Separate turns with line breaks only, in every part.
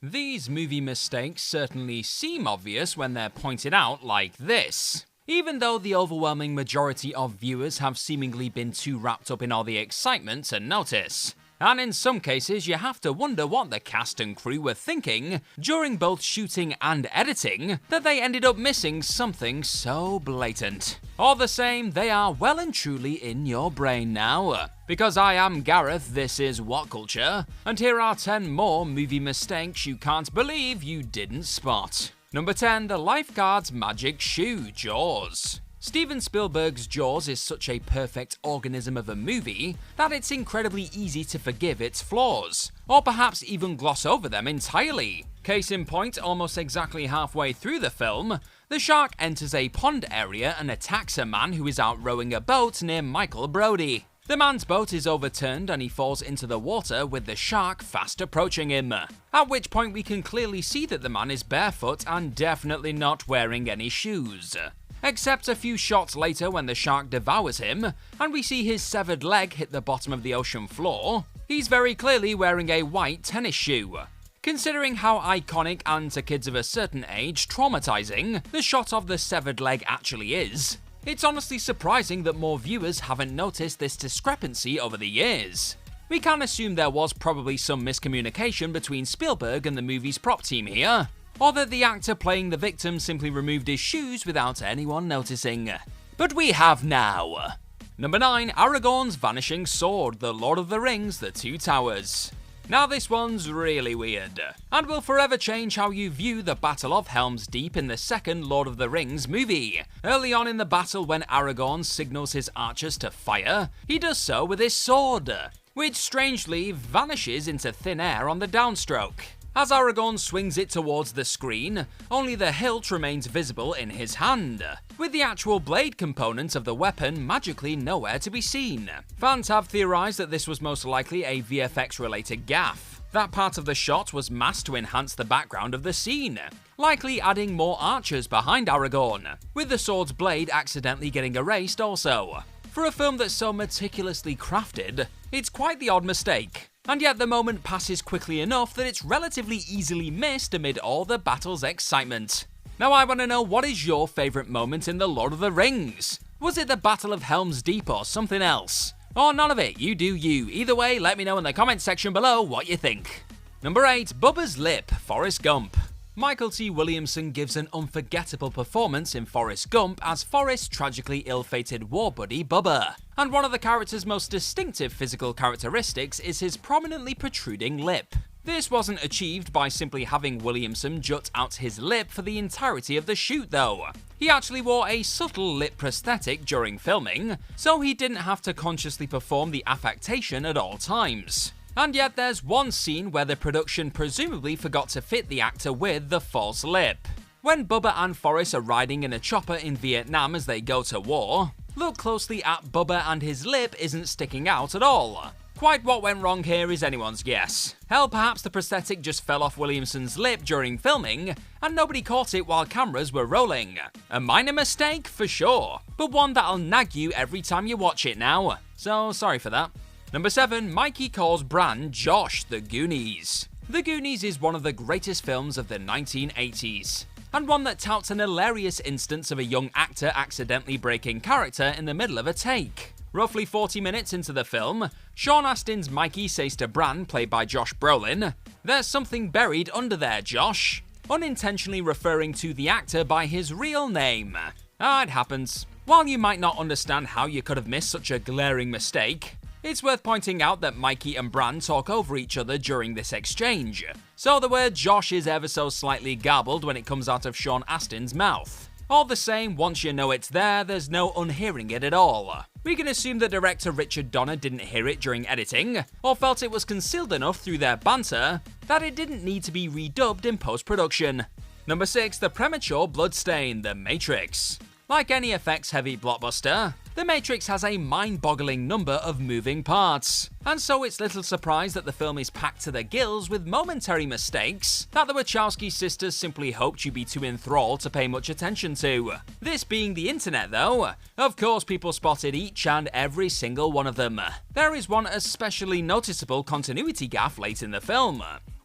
These movie mistakes certainly seem obvious when they're pointed out like this, even though the overwhelming majority of viewers have seemingly been too wrapped up in all the excitement to notice. And in some cases, you have to wonder what the cast and crew were thinking during both shooting and editing that they ended up missing something so blatant. All the same, they are well and truly in your brain now. Because I am Gareth, this is What Culture, and here are 10 more movie mistakes you can't believe you didn't spot. Number 10, the lifeguard's magic shoe, Jaws. Steven Spielberg's Jaws is such a perfect organism of a movie that it's incredibly easy to forgive its flaws, or perhaps even gloss over them entirely. Case in point, almost exactly halfway through the film, the shark enters a pond area and attacks a man who is out rowing a boat near Michael Brody. The man's boat is overturned and he falls into the water with the shark fast approaching him. At which point we can clearly see that the man is barefoot and definitely not wearing any shoes. Except a few shots later when the shark devours him, and we see his severed leg hit the bottom of the ocean floor, he's very clearly wearing a white tennis shoe. Considering how iconic and to kids of a certain age, traumatizing, the shot of the severed leg actually is, it's honestly surprising that more viewers haven't noticed this discrepancy over the years. We can assume there was probably some miscommunication between Spielberg and the movie's prop team here, or that the actor playing the victim simply removed his shoes without anyone noticing. But we have now. Number 9, Aragorn's vanishing sword, The Lord of the Rings, The Two Towers. Now this one's really weird, and will forever change how you view the Battle of Helm's Deep in the second Lord of the Rings movie. Early on in the battle when Aragorn signals his archers to fire, he does so with his sword, which strangely vanishes into thin air on the downstroke. As Aragorn swings it towards the screen, only the hilt remains visible in his hand, with the actual blade component of the weapon magically nowhere to be seen. Fans have theorized that this was most likely a VFX-related gaffe. That part of the shot was masked to enhance the background of the scene, likely adding more archers behind Aragorn, with the sword's blade accidentally getting erased also. For a film that's so meticulously crafted, it's quite the odd mistake. And yet the moment passes quickly enough that it's relatively easily missed amid all the battle's excitement. Now I want to know, what is your favourite moment in The Lord of the Rings? Was it the Battle of Helm's Deep or something else? Or none of it, you do you. Either way, let me know in the comment section below what you think. Number 8, Bubba's Lip, Forrest Gump. Michael T. Williamson gives an unforgettable performance in Forrest Gump as Forrest's tragically ill-fated war buddy Bubba. And one of the character's most distinctive physical characteristics is his prominently protruding lip. This wasn't achieved by simply having Williamson jut out his lip for the entirety of the shoot though. He actually wore a subtle lip prosthetic during filming, so he didn't have to consciously perform the affectation at all times. And yet there's one scene where the production presumably forgot to fit the actor with the false lip. When Bubba and Forrest are riding in a chopper in Vietnam as they go to war, look closely at Bubba and his lip isn't sticking out at all. Quite what went wrong here is anyone's guess. Hell, perhaps the prosthetic just fell off Williamson's lip during filming, and nobody caught it while cameras were rolling. A minor mistake, for sure, but one that'll nag you every time you watch it now. So sorry for that. Number 7, Mikey calls Bran Josh, The Goonies. The Goonies is one of the greatest films of the 1980s, and one that touts an hilarious instance of a young actor accidentally breaking character in the middle of a take. Roughly 40 minutes into the film, Sean Astin's Mikey says to Bran, played by Josh Brolin, "There's something buried under there, Josh," unintentionally referring to the actor by his real name. It happens. While you might not understand how you could have missed such a glaring mistake, it's worth pointing out that Mikey and Bran talk over each other during this exchange, so the word Josh is ever so slightly garbled when it comes out of Sean Astin's mouth. All the same, once you know it's there, there's no unhearing it at all. We can assume that director Richard Donner didn't hear it during editing, or felt it was concealed enough through their banter that it didn't need to be redubbed in post-production. Number 6, the premature bloodstain, The Matrix. Like any effects-heavy blockbuster, The Matrix has a mind-boggling number of moving parts, and so it's little surprise that the film is packed to the gills with momentary mistakes that the Wachowski sisters simply hoped you'd be too enthralled to pay much attention to. This being the internet though, of course people spotted each and every single one of them. There is one especially noticeable continuity gaffe late in the film,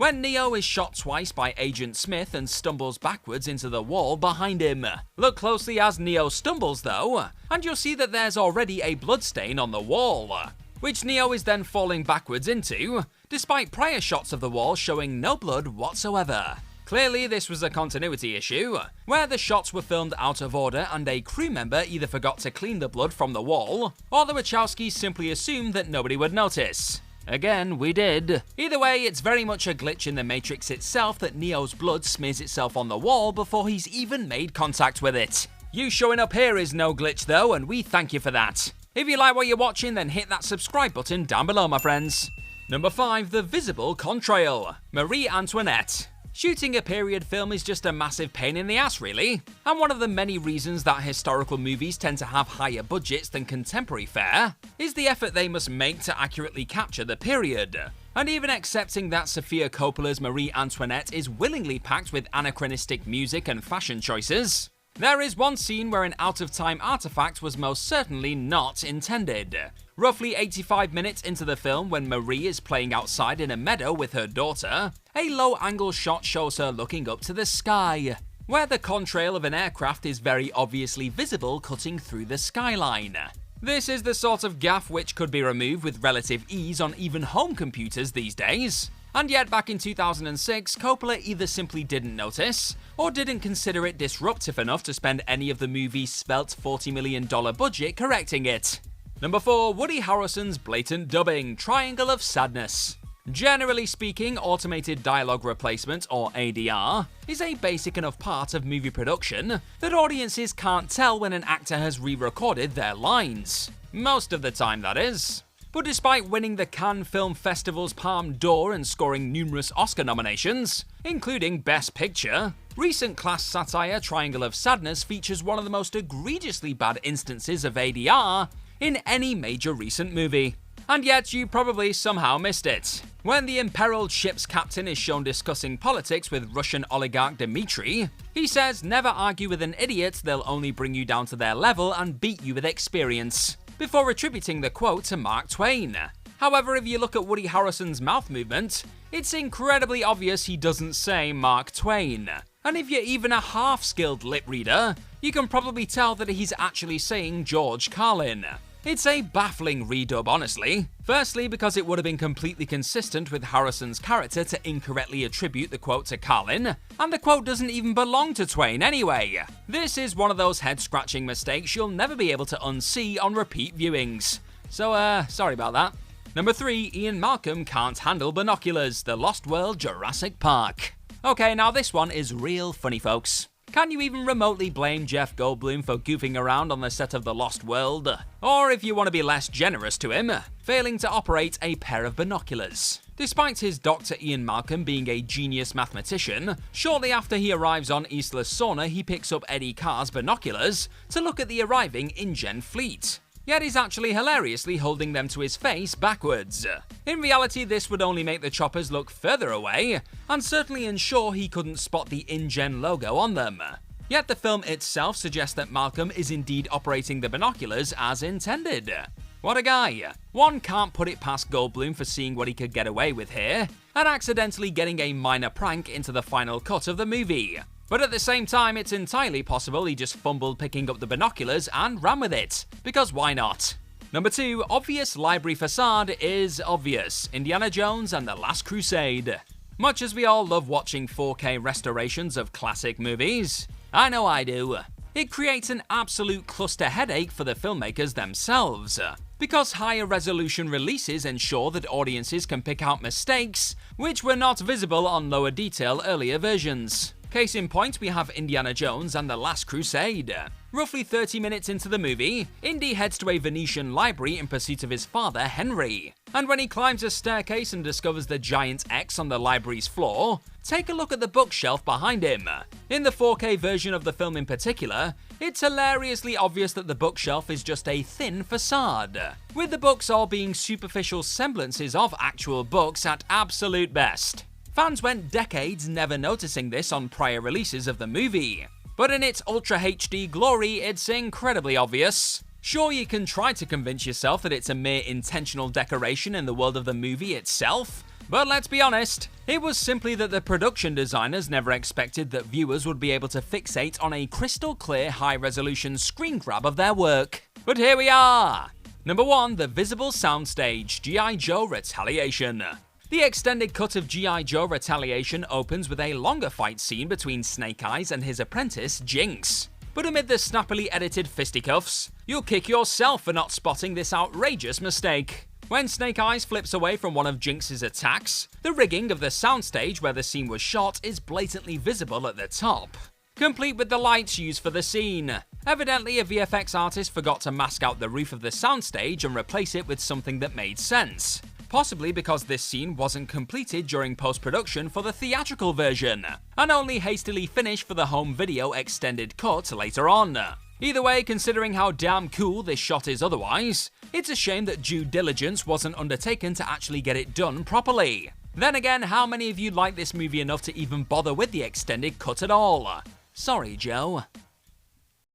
when Neo is shot twice by Agent Smith and stumbles backwards into the wall behind him. Look closely as Neo stumbles though, and you'll see that there's already a bloodstain on the wall, which Neo is then falling backwards into, despite prior shots of the wall showing no blood whatsoever. Clearly, this was a continuity issue, where the shots were filmed out of order and a crew member either forgot to clean the blood from the wall, or the Wachowskis simply assumed that nobody would notice. Again, we did. Either way, it's very much a glitch in the Matrix itself that Neo's blood smears itself on the wall before he's even made contact with it. You showing up here is no glitch though, and we thank you for that. If you like what you're watching, then hit that subscribe button down below, my friends. Number 5, the visible contrail. Marie Antoinette. Shooting a period film is just a massive pain in the ass, really, and one of the many reasons that historical movies tend to have higher budgets than contemporary fare is the effort they must make to accurately capture the period. And even accepting that Sofia Coppola's Marie Antoinette is willingly packed with anachronistic music and fashion choices, there is one scene where an out-of-time artifact was most certainly not intended. Roughly 85 minutes into the film, when Marie is playing outside in a meadow with her daughter, a low-angle shot shows her looking up to the sky, where the contrail of an aircraft is very obviously visible cutting through the skyline. This is the sort of gaffe which could be removed with relative ease on even home computers these days. And yet back in 2006, Coppola either simply didn't notice, or didn't consider it disruptive enough to spend any of the movie's svelte $40 million budget correcting it. Number 4, Woody Harrelson's blatant dubbing, Triangle of Sadness. Generally speaking, automated dialogue replacement, or ADR, is a basic enough part of movie production that audiences can't tell when an actor has re-recorded their lines. Most of the time, that is. But despite winning the Cannes Film Festival's Palme d'Or and scoring numerous Oscar nominations, including Best Picture, recent class satire Triangle of Sadness features one of the most egregiously bad instances of ADR in any major recent movie. And yet you probably somehow missed it. When the imperiled ship's captain is shown discussing politics with Russian oligarch Dmitry, he says never argue with an idiot, they'll only bring you down to their level and beat you with experience, before attributing the quote to Mark Twain. However, if you look at Woody Harrelson's mouth movement, it's incredibly obvious he doesn't say Mark Twain. And if you're even a half-skilled lip reader, you can probably tell that he's actually saying George Carlin. It's a baffling redub, honestly. Firstly, because it would have been completely consistent with Harrison's character to incorrectly attribute the quote to Carlin, and the quote doesn't even belong to Twain anyway. This is one of those head-scratching mistakes you'll never be able to unsee on repeat viewings. So, sorry about that. Number 3, Ian Malcolm can't handle binoculars, The Lost World Jurassic Park. Okay, now this one is real funny, folks. Can you even remotely blame Jeff Goldblum for goofing around on the set of The Lost World? Or if you want to be less generous to him, failing to operate a pair of binoculars. Despite his Dr. Ian Malcolm being a genius mathematician, shortly after he arrives on Isla Sorna, he picks up Eddie Carr's binoculars to look at the arriving InGen fleet. Yet he's actually hilariously holding them to his face backwards. In reality, this would only make the choppers look further away, and certainly ensure he couldn't spot the InGen logo on them. Yet the film itself suggests that Malcolm is indeed operating the binoculars as intended. What a guy. One can't put it past Goldblum for seeing what he could get away with here, and accidentally getting a minor prank into the final cut of the movie. But at the same time, it's entirely possible he just fumbled picking up the binoculars and ran with it, because why not? Number 2, obvious library facade is obvious, Indiana Jones and the Last Crusade. Much as we all love watching 4K restorations of classic movies, I know I do, it creates an absolute cluster headache for the filmmakers themselves, because higher resolution releases ensure that audiences can pick out mistakes which were not visible on lower detail earlier versions. Case in point, we have Indiana Jones and the Last Crusade. Roughly 30 minutes into the movie, Indy heads to a Venetian library in pursuit of his father, Henry. And when he climbs a staircase and discovers the giant X on the library's floor, take a look at the bookshelf behind him. In the 4K version of the film in particular, it's hilariously obvious that the bookshelf is just a thin facade, with the books all being superficial semblances of actual books at absolute best. Fans went decades never noticing this on prior releases of the movie, but in its Ultra HD glory, it's incredibly obvious. Sure, you can try to convince yourself that it's a mere intentional decoration in the world of the movie itself, But let's be honest, it was simply that the production designers never expected that viewers would be able to fixate on a crystal clear high-resolution screen grab of their work. But here we are! Number 1. The Visible Soundstage, G.I. Joe Retaliation. The extended cut of G.I. Joe Retaliation opens with a longer fight scene between Snake Eyes and his apprentice, Jinx. But amid the snappily edited fisticuffs, you'll kick yourself for not spotting this outrageous mistake. When Snake Eyes flips away from one of Jinx's attacks, the rigging of the soundstage where the scene was shot is blatantly visible at the top, complete with the lights used for the scene. Evidently, a VFX artist forgot to mask out the roof of the soundstage and replace it with something that made sense. Possibly because this scene wasn't completed during post-production for the theatrical version, and only hastily finished for the home video extended cut later on. Either way, considering how damn cool this shot is otherwise, it's a shame that due diligence wasn't undertaken to actually get it done properly. Then again, how many of you like this movie enough to even bother with the extended cut at all? Sorry, Joe.